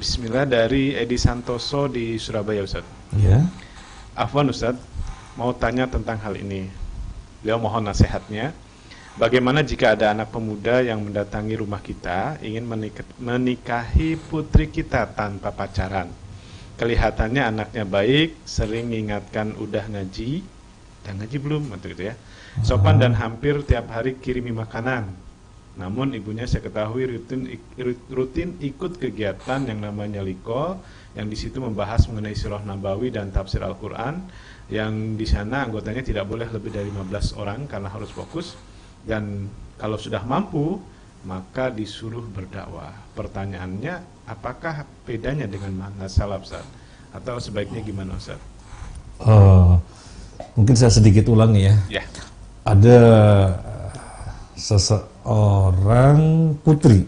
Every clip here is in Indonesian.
Bismillah, dari Edi Santoso di Surabaya, Ustaz. Ya. Afwan Ustaz, mau tanya tentang hal ini. Beliau mohon nasihatnya. Bagaimana jika ada anak pemuda yang mendatangi rumah kita ingin menikahi putri kita tanpa pacaran? Kelihatannya anaknya baik, sering mengingatkan udah ngaji belum, atau gitu ya. Sopan dan hampir tiap hari kirimi makanan. Namun ibunya saya ketahui rutin ikut kegiatan yang namanya Liko, yang di situ membahas mengenai Sirah Nabawi dan tafsir Al-Quran, yang di sana anggotanya tidak boleh lebih dari 15 orang karena harus fokus, dan kalau sudah mampu maka disuruh berdakwah. Pertanyaannya, apakah bedanya dengan manhaj salaf, Ustaz? Atau sebaiknya gimana, Ustaz? Mungkin saya sedikit ulangi ya. Ya. Ada seseorang putri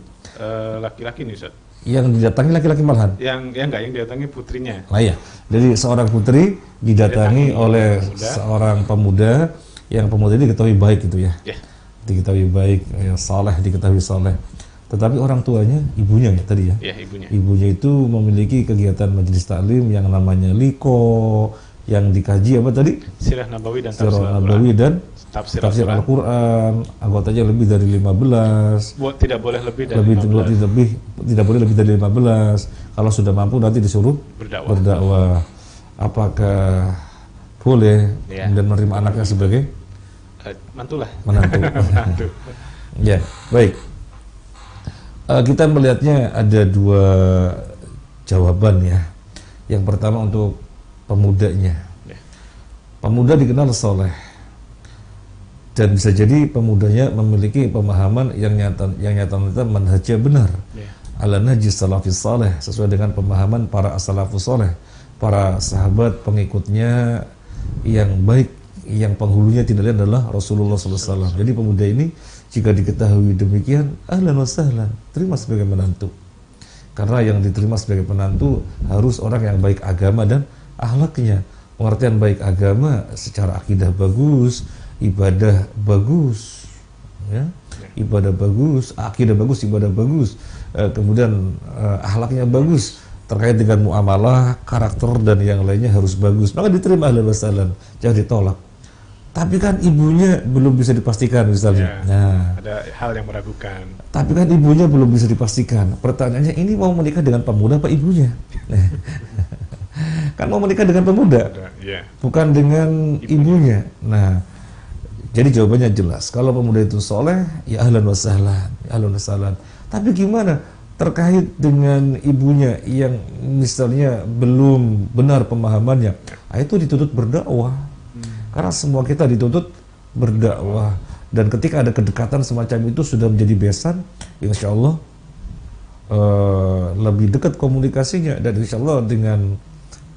Laki-laki nih, Ustaz. yang didatangi laki-laki malahan. Yang didatangi putrinya. Lah ya. Jadi seorang putri didatangi oleh seorang pemuda, yang pemuda ini diketahui baik gitu ya. Ya. Diketahui baik, ya, saleh, diketahui saleh. Tetapi orang tuanya, ibunya ya tadi ya. Ya, ibunya. Ibunya itu memiliki kegiatan majelis taklim yang namanya Liko, yang dikaji apa tadi? Sirah Nabawi dan Sirah Nabawi dan tafsir Al-Quran. Anggotanya lebih dari 15. Tidak boleh lebih dari 15. Tidak boleh lebih dari 15. Kalau sudah mampu nanti disuruh berdakwah. Apakah boleh dan menerima anaknya sebagai mantu? Menantu. Ya, baik. Kita melihatnya ada dua jawaban ya. Yang pertama untuk pemudanya. Pemuda dikenal soleh, dan bisa jadi pemudanya memiliki pemahaman yang nyata manhajnya benar, ala najis salafis saleh, sesuai dengan pemahaman para as-salafus saleh, para sahabat pengikutnya yang baik, yang penghulunya tidak lain adalah Rasulullah SAW. Jadi pemuda ini jika diketahui demikian, ahlan wa sahlan, terima sebagai menantu. Karena yang diterima sebagai penantu harus orang yang baik agama dan akhlaknya. Pengertian baik agama secara akidah bagus, ibadah bagus, ya, ibadah bagus, akidah bagus, ibadah bagus, kemudian akhlaknya bagus, terkait dengan muamalah, karakter dan yang lainnya harus bagus, maka diterima ahlan wa sahlan, jangan ditolak. Tapi kan ibunya belum bisa dipastikan misalnya. Nah, ada hal yang meragukan. Tapi kan ibunya belum bisa dipastikan. Pertanyaannya, ini mau menikah dengan pemuda apa ibunya? Kan mau menikah dengan pemuda, bukan dengan ibunya. Nah, jadi jawabannya jelas. Kalau pemuda itu soleh, ya ahlan wa sahlan, ya ahlan wa sahlan. Tapi gimana terkait dengan ibunya yang misalnya belum benar pemahamannya? Nah, itu dituntut berdakwah. Karena semua kita dituntut berdakwah. Dan ketika ada kedekatan semacam itu sudah menjadi besan, insya Allah lebih dekat komunikasinya, dan insya Allah dengan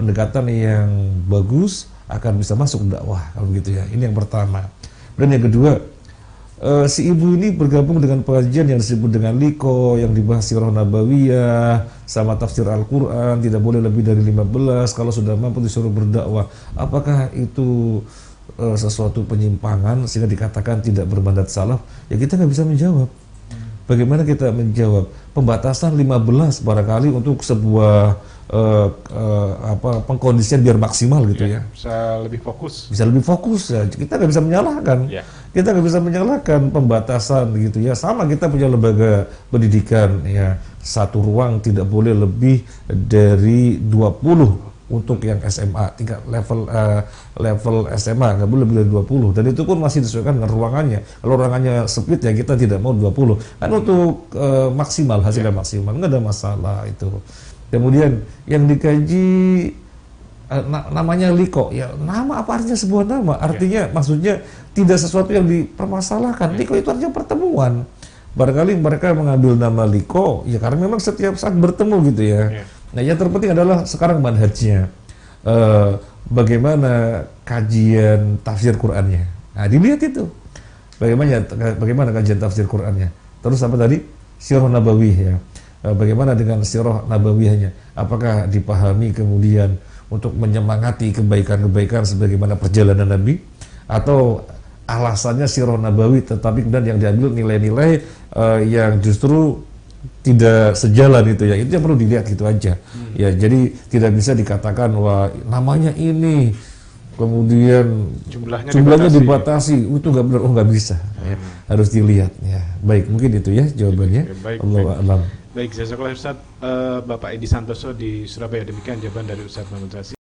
pendekatan yang bagus akan bisa masuk dakwah, kalau begitu ya. Ini yang pertama. Dan yang kedua, si ibu ini bergabung dengan pengajian yang disebut dengan Liko, yang dibahas Sirah Nabawiyah sama tafsir Al-Quran, tidak boleh lebih dari 15, kalau sudah mampu disuruh berdakwah. Apakah itu sesuatu penyimpangan sehingga dikatakan tidak bermandat salaf? Ya kita nggak bisa menjawab. Bagaimana kita menjawab? Pembatasan 15 barangkali untuk sebuah pengkondisian biar maksimal gitu ya. Bisa lebih fokus. Bisa lebih fokus ya. Kita nggak bisa menyalahkan. Kita nggak bisa menyalahkan pembatasan gitu ya. Sama kita punya lembaga pendidikan ya. Satu ruang tidak boleh lebih dari 20 untuk yang SMA, tingkat level SMA nggak boleh lebih dari 20, dan itu pun masih disesuaikan dengan ruangannya. Kalau ruangannya sempit ya kita tidak mau 20. Kan untuk maksimal, hasilnya maksimal, nggak ada masalah itu. Kemudian yang dikaji namanya Liko, ya nama apa artinya sebuah nama? Artinya maksudnya tidak sesuatu yang dipermasalahkan. Liko itu artinya pertemuan. Barangkali mereka mengambil nama Liko ya karena memang setiap saat bertemu gitu ya. Nah, yang terpenting adalah sekarang manhajnya, bagaimana kajian tafsir Qur'annya. Nah, dilihat itu bagaimana kajian tafsir Qur'annya. Terus apa tadi? Sirah Nabawi ya. Bagaimana dengan Sirah Nabawiyahnya? Apakah dipahami kemudian untuk menyemangati kebaikan-kebaikan sebagaimana perjalanan Nabi, atau alasannya Sirah Nabawi tetapi kemudian yang diambil nilai-nilai yang justru tidak sejalan itu ya. Itu yang perlu dilihat gitu aja. Ya, jadi tidak bisa dikatakan wah namanya ini kemudian jumlahnya dibatasi. Itu nggak benar, nggak bisa. Ya, harus dilihat ya. Baik, mungkin itu ya jawabannya. Allahu a'lam. Baik, jazakallahu Ustaz. Bapak Edi Santoso di Surabaya, demikian jawaban dari Ustaz Muhammad Zasi.